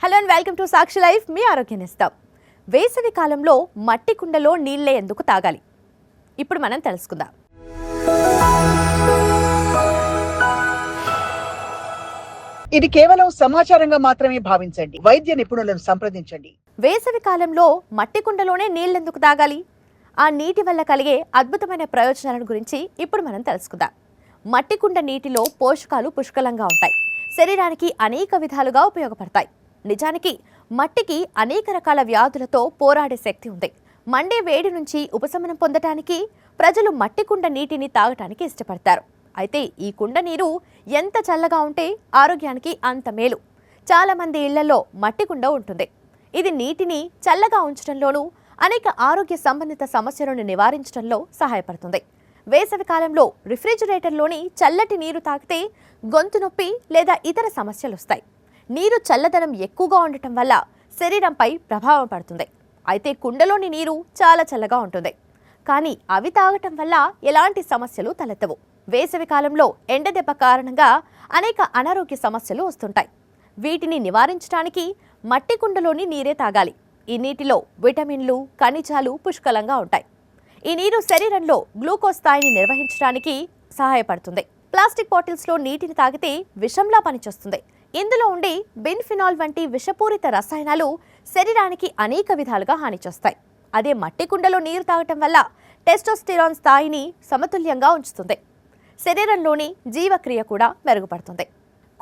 Hello and welcome to Sakshi life. మీ ఆరోగ్యాన్ని ఇస్తాం. వేసవి కాలంలో మట్టి కుండలో నీళ్ళే ఎందుకు తాగాలి? ఇప్పుడు మనం తెలుసుకుందాం. ఇది కేవలం సమాచారంగా మాత్రమే భావించండి. వైద్య నిపుణులను సంప్రదించండి. వేసవి కాలంలో మట్టి కుండలోనే నీళ్ళెందుకు తాగాలి? ఆ నీటి వల్ల కలిగే అద్భుతమైన ప్రయోజనాల గురించి ఇప్పుడు మనం తెలుసుకుందాం. మట్టి కుండ నీటిలో పోషకాలు పుష్కలంగా ఉంటాయి. శరీరానికి అనేక విధాలుగా ఉపయోగపడతాయి. నిజానికి మట్టికి అనేక రకాల వ్యాధులతో పోరాడే శక్తి ఉంది. మండే వేడి నుంచి ఉపశమనం పొందటానికి ప్రజలు మట్టి కుండ నీటిని తాగటానికి ఇష్టపడతారు. అయితే ఈ కుండ నీరు ఎంత చల్లగా ఉంటే ఆరోగ్యానికి అంత మేలు. చాలా మంది ఇళ్లలో మట్టి కుండ ఉంటుంది. ఇది నీటిని చల్లగా ఉంచడంలోనూ అనేక ఆరోగ్య సంబంధిత సమస్యలను నివారించడంలో సహాయపడుతుంది. వేసవి కాలంలో రిఫ్రిజిరేటర్లోని చల్లటి నీరు తాగితే గొంతు నొప్పి లేదా ఇతర సమస్యలు వస్తాయి. నీరు చల్లదనం ఎక్కువగా ఉండటం వల్ల శరీరంపై ప్రభావం పడుతుంది. అయితే కుండలోని నీరు చాలా చల్లగా ఉంటుంది. కానీ అవి తాగటం వల్ల ఎలాంటి సమస్యలు తలెత్తవు. వేసవి కాలంలో ఎండదెబ్బ కారణంగా అనేక అనారోగ్య సమస్యలు వస్తుంటాయి. వీటిని నివారించడానికి మట్టి కుండలోని నీరే తాగాలి. ఈ నీటిలో విటమిన్లు, ఖనిజాలు పుష్కలంగా ఉంటాయి. ఈ నీరు శరీరంలో గ్లూకోజ్ స్థాయిని నిర్వహించడానికి సహాయపడుతుంది. ప్లాస్టిక్ బాటిల్స్లో నీటిని తాగితే విషంలా పనిచేస్తుంది. ఇందులో ఉండే బెన్ఫినాల్ వంటి విషపూరిత రసాయనాలు శరీరానికి అనేక విధాలుగా హాని చేస్తాయి. అదే మట్టి కుండలో నీరు తాగటం వల్ల టెస్టోస్టెరాన్ స్థాయిని సమతుల్యంగా ఉంచుతుంది. శరీరంలోని జీవక్రియ కూడా మెరుగుపడుతుంది.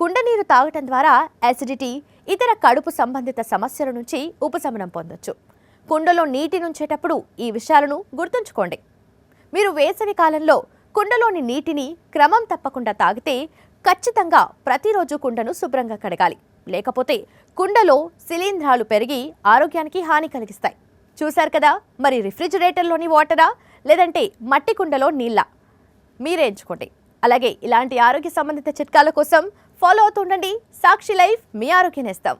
కుండ నీరు తాగటం ద్వారా యాసిడిటీ, ఇతర కడుపు సంబంధిత సమస్యల నుంచి ఉపశమనం పొందొచ్చు. కుండలో నీటి నుంచేటప్పుడు ఈ విషయాలను గుర్తుంచుకోండి. మీరు వేసవి కాలంలో కుండలోని నీటిని క్రమం తప్పకుండా తాగితే ఖచ్చితంగా ప్రతిరోజు కుండను శుభ్రంగా కడగాలి. లేకపోతే కుండలో శిలీంధ్రాలు పెరిగి ఆరోగ్యానికి హాని కలిగిస్తాయి. చూశారు కదా, మరి రిఫ్రిజిరేటర్లోని వాటరా లేదంటే మట్టి కుండలో నీళ్ళ? మీరే ఎంచుకోండి. అలాగే ఇలాంటి ఆరోగ్య సంబంధిత చిట్కాల కోసం ఫాలో అవుతుండండి సాక్షి లైఫ్. మీ ఆరోగ్యాన్ని ఇస్తాం.